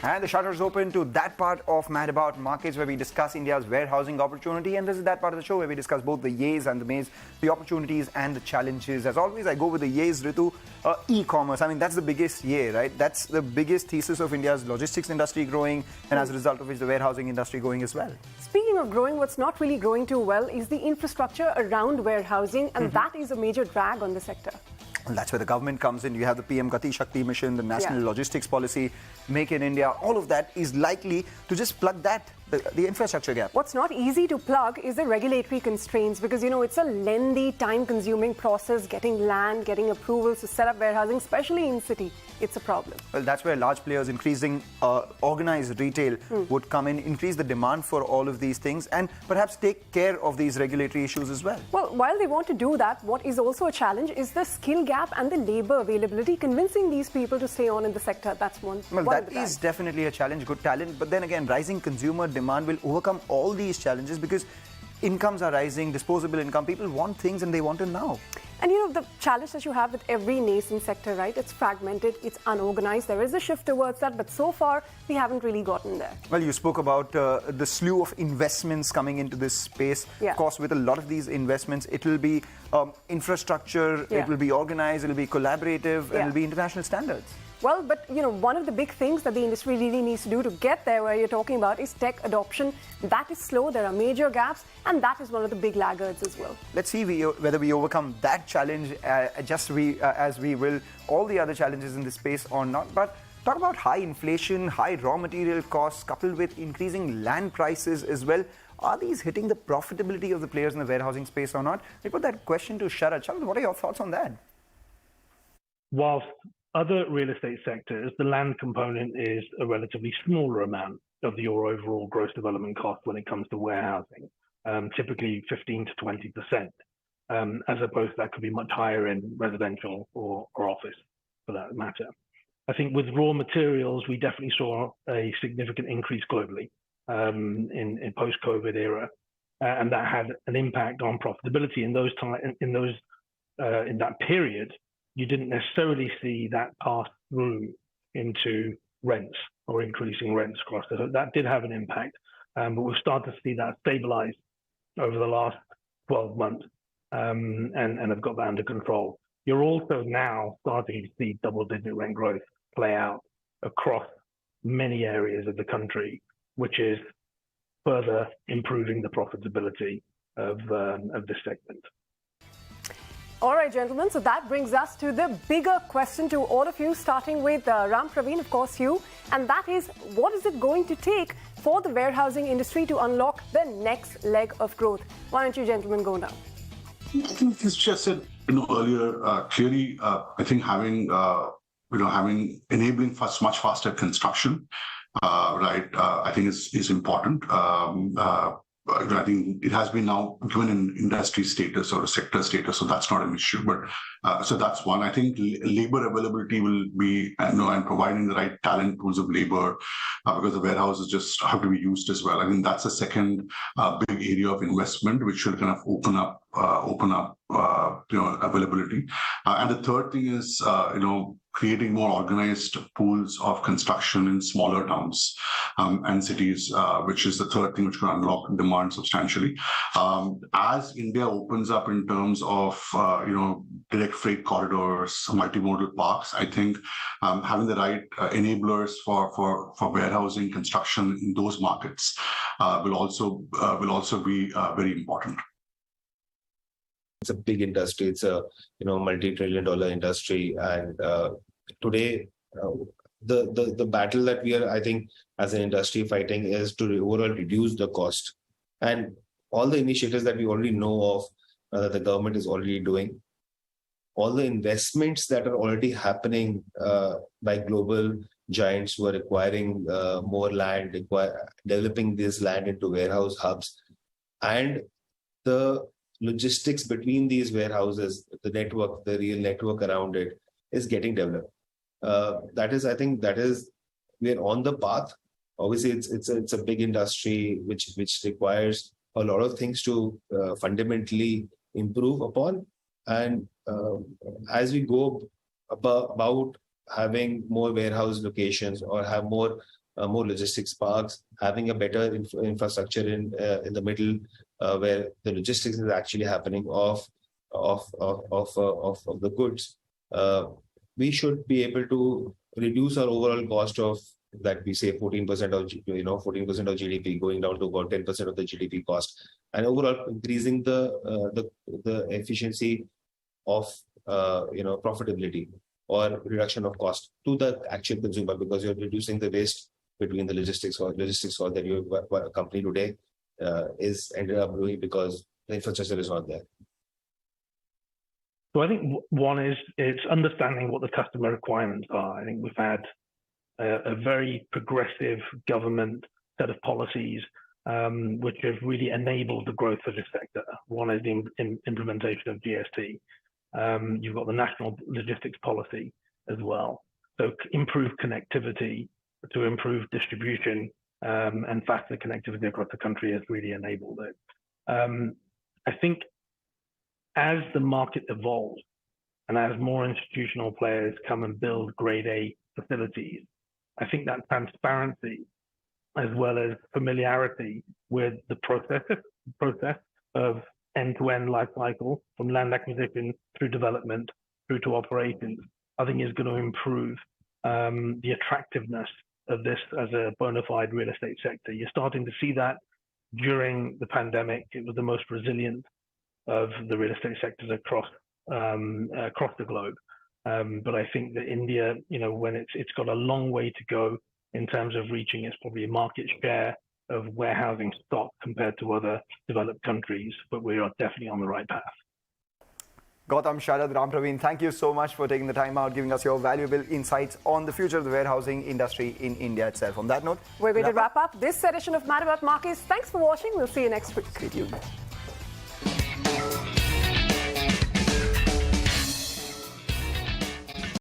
And the shutters open to that part of Mad About Markets where we discuss India's warehousing opportunity. And this is that part of the show where we discuss both the yays and the mays, the opportunities and the challenges. As always, I go with the yays, Ritu. E-commerce, I mean, that's the biggest yay, right? That's the biggest thesis of India's logistics industry growing, and as a result of which the warehousing industry growing as well. Speaking of growing, what's not really growing too well is the infrastructure around warehousing, and that is a major drag on the sector. And that's where the government comes in. You have the PM Gati Shakti mission, the national logistics policy, Make in India. All of that is likely to just plug that, the infrastructure gap. What's not easy to plug is the regulatory constraints because, you know, it's a lengthy, time-consuming process getting land, getting approvals to set up warehousing, especially in city. It's a problem. Well, that's where large players increasing organized retail would come in, increase the demand for all of these things and perhaps take care of these regulatory issues as well. Well, while they want to do that, what is also a challenge is the skill gap and the labor availability, convincing these people to stay on in the sector. That's one. Well, that is definitely a challenge, good talent. But then again, rising consumer demand will overcome all these challenges because incomes are rising, disposable income. People want things and they want it now. And you know, the challenge that you have with every nascent sector, right? It's fragmented, it's unorganized. There is a shift towards that, but so far, we haven't really gotten there. Well, you spoke about the slew of investments coming into this space. Yeah. Of course, with a lot of these investments, it will be infrastructure, it will be organized, it will be collaborative, it will be international standards. Well, but you know, one of the big things that the industry really needs to do to get there where you're talking about is tech adoption. That is slow, there are major gaps, and that is one of the big laggards as well. Let's see whether we overcome that challenge as we will all the other challenges in this space or not. But talk about high inflation, high raw material costs, coupled with increasing land prices as well. Are these hitting the profitability of the players in the warehousing space or not? We put that question to Sharad. Sharad, what are your thoughts on that? Whilst other real estate sectors, the land component is a relatively smaller amount of your overall gross development cost when it comes to warehousing, typically 15 to 20%, as opposed to that could be much higher in residential or office for that matter. I think with raw materials, we definitely saw a significant increase globally in post-COVID era, and that had an impact on profitability in that period. You didn't necessarily see that pass through into rents or increasing rents across the. That did have an impact, but we've started to see that stabilize over the last 12 months and have got that under control. You're also now starting to see double-digit rent growth play out across many areas of the country, which is further improving the profitability of this segment. All right, gentlemen, so that brings us to the bigger question to all of you, starting with Rampraveen, of course, you. And that is, what is it going to take for the warehousing industry to unlock the next leg of growth? Why don't you gentlemen go now? I think this just said earlier, clearly, I think having enabling much faster construction, I think is important. I think it has been now given an industry status or a sector status, so that's not an issue. But so that's one. I think labor availability will be, and providing the right talent pools of labor, because the warehouses just have to be used as well. I think that's a second big area of investment, which should kind of open up availability. And the third thing is, creating more organized pools of construction in smaller towns and cities, which is the third thing which can unlock demand substantially. As India opens up in terms of, direct freight corridors, multimodal parks, I think having the right enablers for warehousing construction in those markets will also be very important. It's a big industry. It's a multi-trillion-dollar industry, and today the battle that we are, I think, as an industry fighting is to overall reduce the cost. And all the initiatives that we already know of, that the government is already doing, all the investments that are already happening by global giants who are acquiring more land, developing this land into warehouse hubs, and the logistics between these warehouses, the network, the real network around it is getting developed. I think we're on the path. Obviously, it's a big industry which requires a lot of things to fundamentally improve upon. And as we go about having more warehouse locations or have more more logistics parks, having a better infrastructure in the middle, where the logistics is actually happening of the goods. We should be able to reduce our overall cost of, that we say 14% of 14% of GDP, going down to about 10% of the GDP cost, and overall increasing the efficiency of profitability or reduction of cost to the actual consumer, because you're reducing the waste between the logistics cost that your company today is ended up doing because the infrastructure is not there. So I think one is it's understanding what the customer requirements are. I think we've had a very progressive government set of policies which have really enabled the growth of this sector. One is the implementation of GST. You've got the national logistics policy as well. So improve connectivity to improve distribution and faster connectivity across the country has really enabled it. I think as the market evolves and as more institutional players come and build grade A facilities, I think that transparency as well as familiarity with the process of end-to-end life cycle from land acquisition through development through to operations, I think is going to improve the attractiveness of this as a bona fide real estate sector. You're starting to see that during the pandemic. It was the most resilient of the real estate sectors across the globe. But I think that India, when it's got a long way to go in terms of reaching its probably market share of warehousing stock compared to other developed countries, but we are definitely on the right path. Gautam, Sharad, Rampraveen, thank you so much for taking the time out, giving us your valuable insights on the future of the warehousing industry in India itself. On that note, we're going to wrap up this edition of Mad About Markets. Thanks for watching. We'll see you next week. Stay tuned.